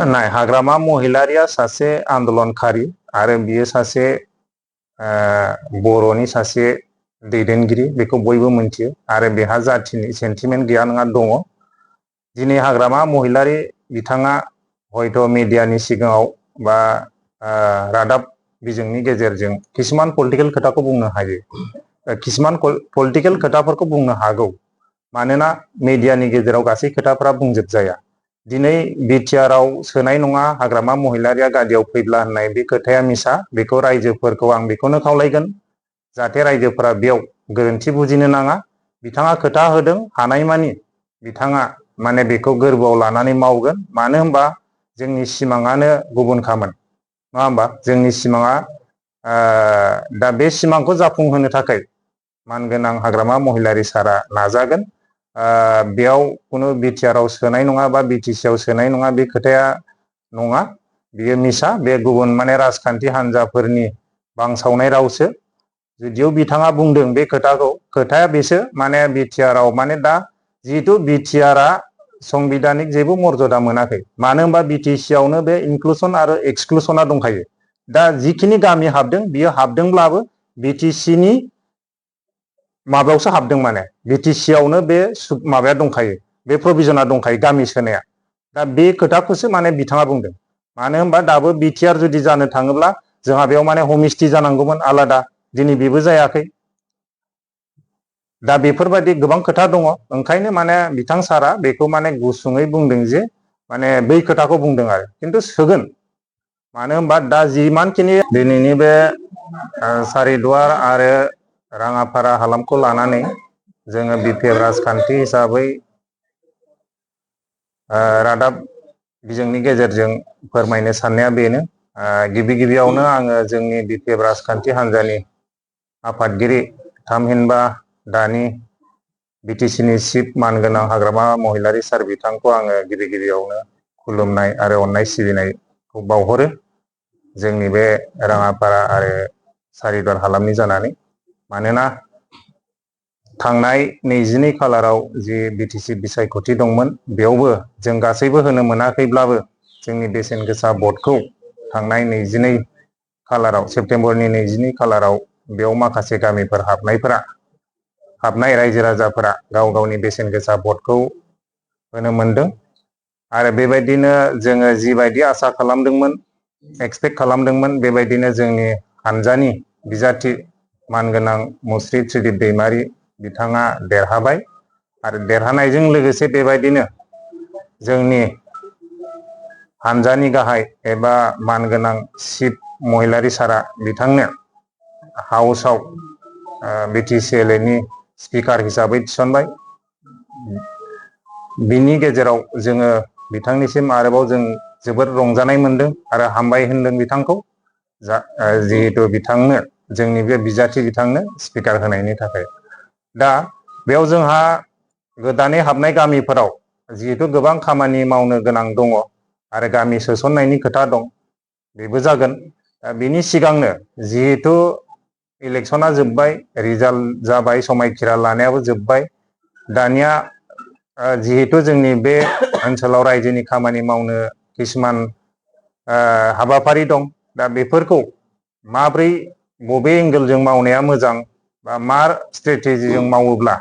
नाय हाग्रामा महिलारिया सासे आन्दलनखारि आरो बियो सासे बर'नि सासे दैदेनगिरि बेखौ बयबो मिथियो आरो बेहा जातिनि सेन्टिमेन्ट गैया नङा दङ। दिनै हाग्रामा महिलारि बिथाङा हयथ' मिडियानि सिगाङाव बा रादाब बिजोंनि गेजेरजों किसुमान पलिटिकेल खोथाखौ बुंनो हायो, किसुमान पलिटिकेल खोथाफोरखौ बुंनो हागौ, मानोना मिडियानि गेजेराव गासै खोथाफोरा बुंजोबजाया। दिनै बिटिआरआव सोनाय नङा हाग्रामा महिलारिया गादियाव फैब्ला होननाय बे खोथाया मिसा। बेखौ रायजोफोरखौ आं बेखौनो खावलायगोन जाहाथे रायजोफोरा बेयाव गोरोन्थि बुजिनो नाङा। बिथाङा खोथा होदों, हानायमानि बिथाङा माने बेखौ गोरबोआव लानानै मावगोन। मानो होनबा जोंनि सिमाङानो गुबुनखामोन, नङा होमबा? जोंनि सिमाङा दा बे सिमांखौ जाफुंहोनो थाखाय मानगोनां हाग्रामा महिलारि सारा नाजागोन। बेयाव खुनु बिटिआरआव सोनाय नङा बा बिटिसिआव सोनाय नङा बे खोथाया नङा, बियो मिसा। बे गुबुन माने राजखान्थि हान्जाफोरनि बांसावनाय रावसो। जुदियाव बिथाङा बुंदों बे खोथाखौ, खोथाया बेसो माने बिटिआरआव माने दा जिहेतु बिटिआरआ संबिधानिक जेबो मर्यादा मोनाखै, मानो होनबा बिटिसिआवनो बे इनक्लुसन आरो एक्सक्लुसना दंखायो। दा जिखिनि गामि हाबदों बियो हाबदोंब्लाबो बिटिसिनि माबायावसो हाबदों, माने बिटिसिआवनो बे माबाया दंखायो, बे प्रभिजना दंखायो गामि सोनाया। दा बे खोथाखौसो माने बिथाङा बुंदों। मानो होनबा दाबो बिटिआर जुदि जानो थाङोब्ला जोंहा बेयाव माने हमस्टि जानांगौमोन आलादा, दिनै बेबो जायाखै। दा बेफोरबायदि गोबां खोथा दङ, ओंखायनो माने बिथां सारा बेखौ माने गुसुङै बुंदों जे माने बै खोथाखौ बुंदों आरो, खिन्थु सोगोन। मानो होनबा दा जिमानखिनि दिनैनि बे सारिदुवार आरो राङापारा हालामखौ लानानै जोङो बिपिएफ राजखान्थि हिसाबै रादाब बिजोंनि गेजेरजों फोरमायनो साननाया बेनो। गिबि गिबियावनो आङो जोंनि बिपिएफ राजखान्थि हान्जानि आफादगिरि थामहिनबा दानि बिटिसिनि चिफ मानगोनां हाग्रामा महिलारि सार बिथांखौ आङो गिबि गिबियावनो खुलुमनाय आरो अननाय सिबिनायखौ बावहरो, जोंनि बे राङापारा आरो सारिदुवार हालामनि जानानै। मानोना थांनाय 22 खालाराव जि बिटिसि बिसायख'थि दंमोन, बेयावबो जों गासैबो होनो मोनाखैब्लाबो जोंनि बेसेन गोसा भटखौ थांनाय 22 खालाराव, सेप्तेम्बरनि 22 खालाराव बेयाव माखासे गामिफोर हाबनाय रायजो राजाफोरा गाव गावनि बेसेन गोसा भटखौ होनो मोनदों। आरो बेबायदिनो जोङो जिबायदि आसा खालामदोंमोन, एक्सपेक्ट खालामदोंमोन, बेबायदिनो जोंनि हानजानि बिजाथि मानगोनां मुस्रि त्रिदिप दैमारि बिथाङा देरहाबाय। आरो देरहानायजों लोगोसे बेबायदिनो जोंनि हानजानि गाहाय एबा मानगोनां चिफ महिलारि सारा बिथांनो हाउसआव बिटिसिएलएनि स्पिकार हिसाबै थिसनबाय। बिनि गेजेराव जोङो बिथांनिसिम आरोबाव जों जोबोद रंजानाय मोनदों आरो हामबाय होनदों बिथांखौ, जिहेतु बिथांनो जोंनि बे बिजाथि बिथांनो स्पिकार होनायनि थाखाय। दा बेयाव जोंहा गोदानै हाबनाय गामिफोराव जिहेतु गोबां खामानि मावनो गोनां दङ आरो गामि सोसननायनि खोथा दं, बेबो जागोन। बिनि सिगांनो जिहेतु इलेक्सना जोब्बाय, रिजाल्ट जाबाय, समायखिरा लानायाबो जोब्बाय, दानिया जिहेतु जोंनि बे ओनसोलाव रायजोनि खामानि मावनो किसुमान हाबाफारि दं। दा बेफोरखौ माब्रै बबे एंगेलजों मावनाया मोजां बा मा स्ट्रेटेजिजों मावोब्ला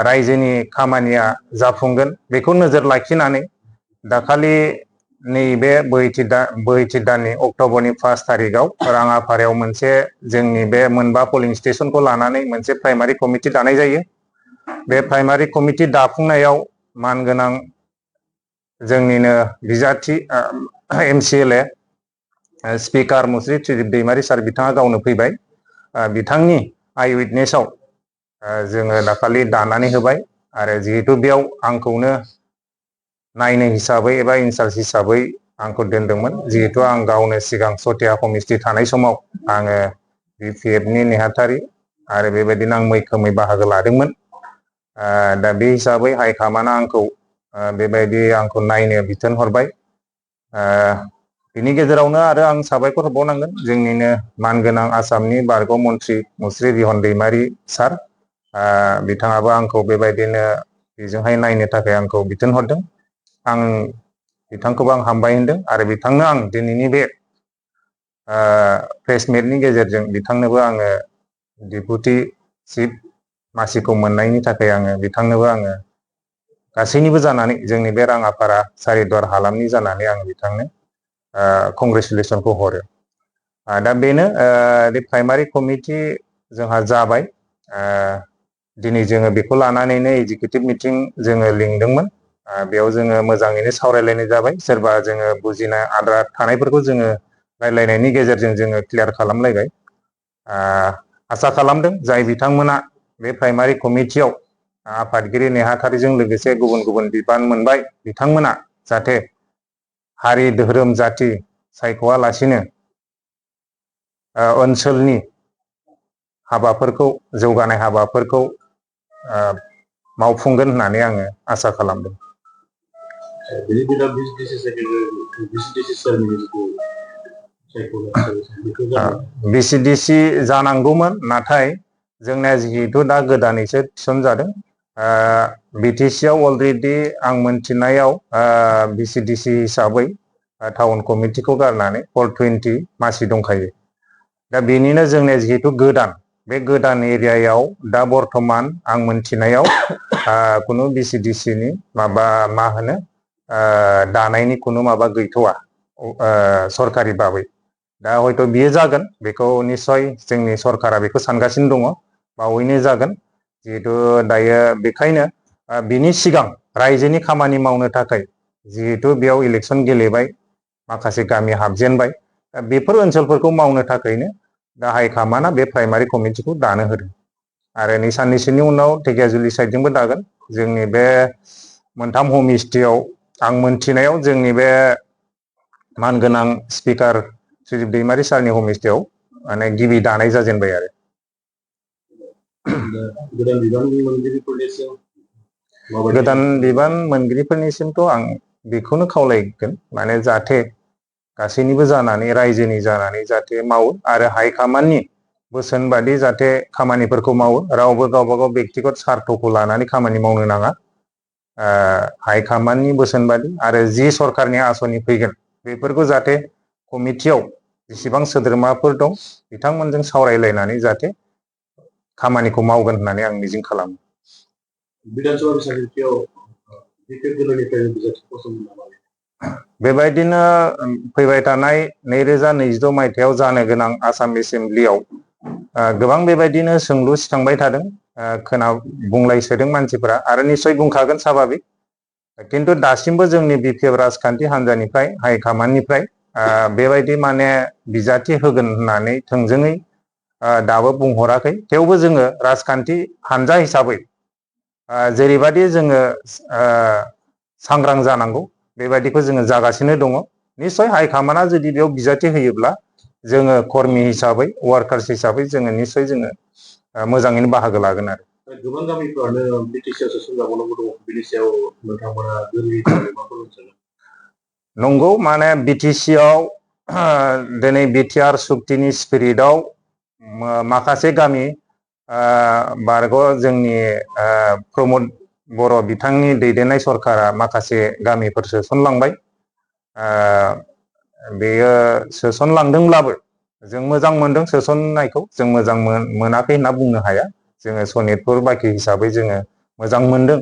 रायजोनि खामानिया जाफुंगोन, बेखौ नोजोर लाखिनानै दाखालि नैबे बोहैथि दाननि अक्ट'बरनि 1 थारिखआव राङापारायाव मोनसे जोंनि बे मोनबा पलिं स्टेसनखौ लानानै मोनसे प्राइमारि कमिटि दानाय जायो। बे प्राइमारि कमिटि दाफुंनायाव मानगोनां जोंनिनो बिजाथि MCLA स्पिकार मुस्रि त्रिदिप दैमारि सार बिथाङा गावनो फैबाय। बिथांनि आइ उइटनेसआव जोङो दाखालि दानानै होबाय आरो जिहेतु बेयाव आंखौनो नायनो हिसाबै एबा इनचार्ज हिसाबै आंखौ दोनदोंमोन, जिहेतु आं गावनो सिगां सटिया कमिटि थानाय समाव आङो बिपिएफनि नेहाथारि आरो बेबायदिनो आं मैखोमै बाहागो लादोंमोन। दा बे हिसाबै हाइकामान्डआ आंखौ बेबायदि आंखौ नायनो बिथोन हरबाय। बिनि गेजेरावनो आरो आं साबायखर होबावनांगोन जोंनिनो मानगोनां आसामनि बारग' मन्त्रि मुस्रि बिहन दैमारि सार, बिथाङाबो आंखौ बेबायदिनो बेजोंहाय नायनो थाखाय आंखौ बिथोन हरदों। आं बिथांखौबो आं हामबाय होनदों आरो बिथांनो आं दिनैनि बे प्रेस मिटनि गेजेरजों बिथांनोबो आङो डेपुटि चिफ मासिखौ मोननायनि थाखाय आङो बिथांनोबो आङो गासैनिबो जानानै जोंनि बे राङापारा सारिद्वार हालामनि जानानै आं बिथांनो कंग्रेचुलेसनखौ हरो। दा बेनो प्राइमारि कमिटि जोंहा जाबाय। दिनै जोङो बेखौ लानानैनो एजिकिउटिभ मिटिं जोङो लिंदोंमोन। बेयाव जोङो मोजाङैनो सावरायलायनाय जाबाय। सोरबा जोङो बुजिनाय आद्रा थानायफोरखौ जोङो रायलायनायनि गेजेरजों जोङो क्लियार खालामलायबाय। आसा खालामदों जाय बिथांमोना बे प्राइमारि कमिटियाव आफादगिरि नेहाथारिजों लोगोसे गुबुन गुबुन बिबान मोनबाय बिथांमोना जाहाथे हारि धोरोम जाति सायख'आलासिनो ओनसोलनि हाबाफोरखौ जौगानाय हाबाफोरखौ मावफुंगोन होननानै आङो आसा खालामदों। बिसिडिसि जानांगौमोन नाथाय जोंनिया जिहेथु दा गोदानैसो थिसनजादों। बिटिसि आव अलरेडि आं मोनथिनायाव बिसिडिसि हिसाबै टाउन कमिटिखौ गारनानै 420 मासि दंखायो। दा बेनिनो जोंनिया जिहेतु गोदान बे गोदान एरियायाव दा बर्थमान आं मोनथिनायाव खुनु बिसिडिसिनि माबा मा होनो दानायनि खुनु माबा गैथ'वा सरकारि बाबै। दा हयथ' बियो जागोन बेखौ निस्सय जोंनि सरकारा बेखौ सानगासिनो दङ बावैनो जागोन। जिहेतु दायो बेखायनो बिनि सिगां रायजोनि खामानि मावनो थाखाय जिहेतु बेयाव इलेक्सन गेलेबाय माखासे गामि हाबजेनबाय बेफोर ओनसोलफोरखौ मावनो थाखायनो दा हाइकामान्डआ बे प्राइमारि कमिटिखौ दानो होदों आरो नै साननैसोनि उनाव ढेकियाजुलि साइडजोंबो दागोन। जोंनि बे मोनथाम हमस्टेयाव आं मोनथिनायाव जोंनि बे मानगोनां स्पिकार सुजित दैमारि सारनि हमस्टेयाव माने गिबि दानाय जाजेनबाय आरो। गोदान बिबान मोनगिरिफोरनिसिमथ' आं बेखौनो खावलायगोन माने जाहाथे गासैनिबो जानानै रायजोनि जानानै जाहाथे मावो आरो हाइकामान्डनि बोसोन बादि जाहाथे खामानिफोरखौ मावो। रावबो गावबा गाव बेक्तिगत सार्थखौ लानानै खामानि मावनो नाङा। हाइकामान्डनि बोसोन बादि आरो जि सरकारनि आसनि फैगोन बेफोरखौ जाहाथे कमिटियाव जेसेबां सोद्रोमाफोर दं बिथांमोनजों सावरायलायनानै जाहाथे खामानिखौ मावगोन होननानै आं मिजिं खालामो। बेबायदिनो फैबाय थानाय 2026 मायथाइयाव जानो गोनां आसाम एसेम्ब्लियाव गोबां बेबायदिनो सोंलु सिखांबाय थादों। बुंलायसोदों मानसिफोरा आरो निस्सय बुंखागोन साभाबिक। किन्तु दासिमबो जोंनि बिपिएफ राजखान्थि हान्जानिफ्राय हाइकामान्डनिफ्राय बेबायदि माने बिजाथि होगोन होननानै थोंजोङै दाबो बुंहराखै। थेवबो जोङो राजखान्थि हान्जा हिसाबै जेरैबायदि जोङो सांग्रां जानांगौ बेबायदिखौ जोङो जागासिनो दङ। निस्सय हाइकामान्डआ जुदि बेयाव बिजाथि होयोब्ला जोङो कर्मि हिसाबै वार्कार्स हिसाबै जोङो निस्सय जोङो मोजाङैनो बाहागो लागोन आरो। गोबां गामिफ्रानो बिटिसिआव सोसनजाबावनांगौ दङ बिनि सायाव नोंथांमोना गोरलै माबाफोर मोनथिगोन? नंगौ माने बिटिसिआव दिनै बिटिआर सुक्तिनि स्पिरिटआव माखासे गामि बारग' जोंनि प्रमद बर' बिथांनि दैदेननाय सरकारा माखासे गामिफोर सोसनलांबाय। बेयो सोसनलांदोंब्लाबो जों मोजां मोनदों सोसननायखौ। जों मोजां मोनाखै होनना बुंनो हाया। जोङो सनितपुर बाखि हिसाबै जोङो मोजां मोनदों।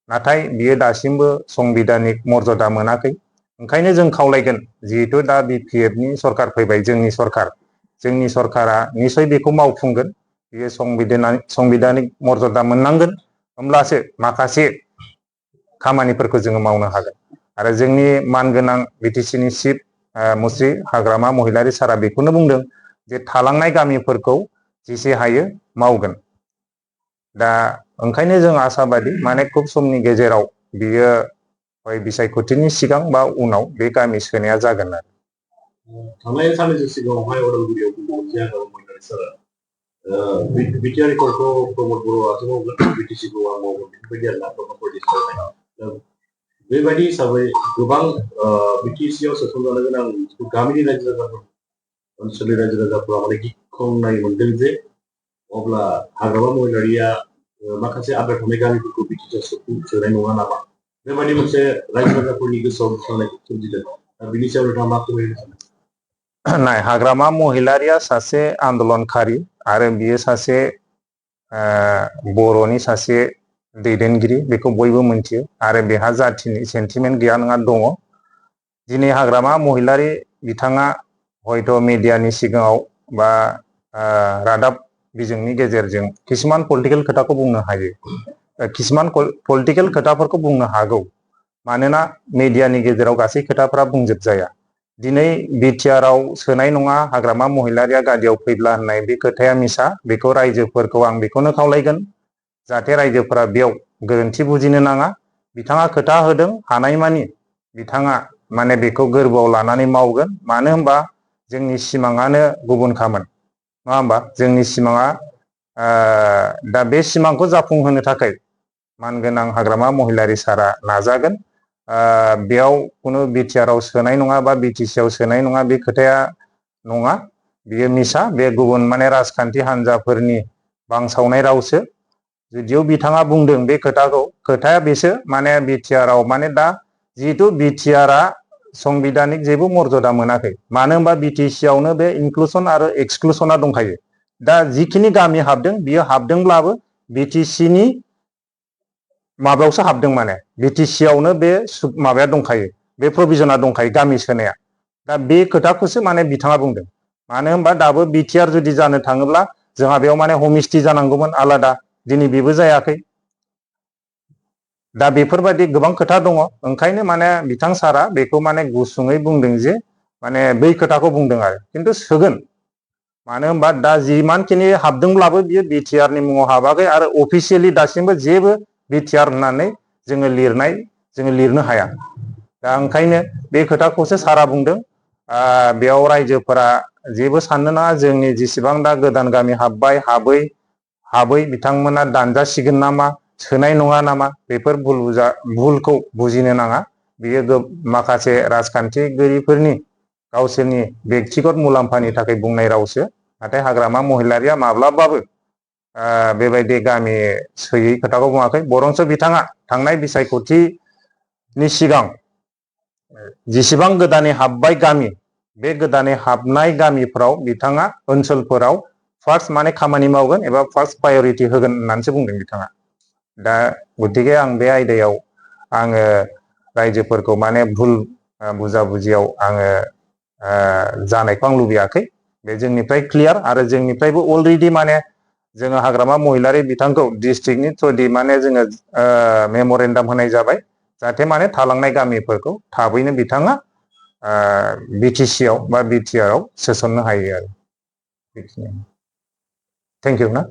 नाथाय बियो दासिमबो संबिधानिक मर्यादा मोनाखै। ओंखायनो जों खावलायगोन जिहेतु दा बिपिएफनि सरकार फैबाय जोंनि सरकारा निस्सय बेखौ मावफुंगोन। बियो संबिधानिक मर्यादा मोननांगोन होमब्लासो माखासे खामानिफोरखौ जोङो मावनो हागोन। आरो जोंनि मानगोनां बिटिसिनि चिफ मुस्रि हाग्रामा महिलारि सारा बेखौनो बुंदों जे थालांनाय गामिफोरखौ जेसे हायो मावगोन। दा ओंखायनो जों आसाबादि माने खुब समनि गेजेराव बियो बिसायख'थिनि सिगां बा उनाव बे गामि सोनाया जागोन आरो। थांनाय साननैसो सिगाङावहाय अदालगुरियाव मोनसे हाग्रामा महिलारि सारा बिटिआर रिकर्डखौ प्रमद बर'आसो मावगोन बिटिसिखौ आं मावगोन बेफोरबायदि आरोना। बेबायदि हिसाबै गोबां बिटिसिआव सोसनजानो गोनां गामिनि रायजो राजाफोर ओनसोलनि रायजो राजाफोरा माने गिख्रंनाय मोनदों जे अब्ला हाग्रामा महिलारिया माखासे आद्रा थानाय गामिफोरखौ बिटिसिआव सोनाय नङा नामा बेबायदि मोनसे रायजो राजाफोरनि गोसोआव साननायखौ सोमजिदों बिनि सायाव नोंथाङा मा फोरमायनो सानो? नाय हाग्रामा महिलारिया सासे आन्दलनकारि आरो बियो सासे बर'नि सासे दैदेनगिरि बेखौ बयबो मिथियो आरो बेहा जातिनि सेन्टिमेन्ट गैया नङा दङ। दिनै हाग्रामा महिलारि बिथाङा हयथ' मिडियानि सिगाङाव बा रादाब बिजोंनि गेजेरजों किसुमान पलिटिकेल खोथाखौ बुंनो हायो, किसुमान पलिटिकेल खोथाफोरखौ बुंनो हागौ, मानोना मिडियानि गेजेराव गासै खोथाफ्रा बुंजोबजाया। दिनै BTR आव सोनाय नङा हाग्रामा महिलारिया गादियाव फैब्ला होननाय बे खोथाया मिसा। बेखौ रायजोफोरखौ आं बेखौनो खावलायगोन जाहाथे रायजोफोरा बेयाव गोरोन्थि बुजिनो नाङा। बिथाङा खोथा होदों, हानायमानि बिथाङा माने बेखौ गोरबोआव लानानै मावगोन। मानो होनबा जोंनि सिमाङानो गुबुनखामोन, नङा होमबा? जोंनि सिमाङा दा बे सिमांखौ जाफुंहोनो थाखाय मानगोनां हाग्रामा महिलारि सारा नाजागोन। बेयाव खुनु BTR आव सोनाय नङा बा BTC आव सोनाय नङा बे खोथाया नङा, बियो मिसा। बे गुबुन माने राजखान्थि हान्जाफोरनि बांसावनाय रावसो। जुदियाव बिथाङा बुंदों बे खोथाखौ, खोथाया बेसो माने BTR आव माने दा जिहेतु BTR आ संबिधानिक जेबो मर्यादा मोनाखै। मानो होनबा BTC आवनो बे इनक्लुसन आरो एक्सक्लुसना दंखायो। दा जिखिनि गामि हाबदों बियो हाबदोंब्लाबो BTC नि माबायावसो हाबदों, माने BTC आवनो बे माबाया दंखायो, बे प्रभिजना दंखायो गामि सोनाया। दा बे खोथाखौसो माने बिथाङा बुंदों। मानो होनबा दाबो BTR जुदि जानो थाङोब्ला जोंहा बेयाव माने हमस्टि जानांगौमोन आलादा, दिनै बेबो जायाखै। दा बेफोरबायदि गोबां खोथा दङ। ओंखायनो माने बिथां सारा बेखौ माने गुसुङै बुंदों जे माने बै खोथाखौ बुंदों आरो, खिन्थु सोगोन। मानो होनबा दा जिमानखिनि हाबदोंब्लाबो बियो BTR नि मुङाव हाबाखै आरो अफिसियेलि दासिमबो जेबो BTR होननानै जोङो लिरनो हाया। दा ओंखायनो बे खोथाखौसो सारा बुंदों। बेयाव रायजोफोरा जेबो साननो नाङा, जोंनि जेसेबां दा गोदान गामि हाबै बिथांमोना दानजासिगोन नामा, सोनाय नङा नामा, बेफोर भुलखौ बुजिनो नाङा। बियो माखासे राजखान्थिगिरिफोरनि गावसोरनि बेक्तिगत मुलाम्फानि थाखाय बुंनाय रावसो। नाथाय हाग्रामा महिलारिया माब्लाबाबो बेबायदि गामि सोयै खोथाखौ बुङाखै। बरंस बिथाङा थांनाय बिसायख'थिनि सिगां जेसेबां गोदानै हाबबाय गामि, बे गोदानै हाबनाय गामिफ्राव बिथाङा ओनसोलफोराव फार्स्ट माने खामानि मावगोन एबा फार्स्ट प्रायरिटि होगोन होननानैसो बुंदों बिथाङा। दा गतिके आं बे आयदायाव आङो रायजोफोरखौ माने भुल बुजियाव आङो जानायखौ आं लुबैयाखै। बे जोंनिफ्राय क्लियार आरो जोंनिफ्रायबो अलरेडि माने जोङो हाग्रामा महिलारि बिथांखौ डिस्ट्रिक्टनि थ्रुयै माने जोङो मेमरेन्डाम होनाय जाबाय, जाहाथे माने थालांनाय गामिफोरखौ थाबैनो बिथाङा BTC आव बा BTR आव सोसननो हायो आरो। बेखिनियानो। थेंक इउ ना।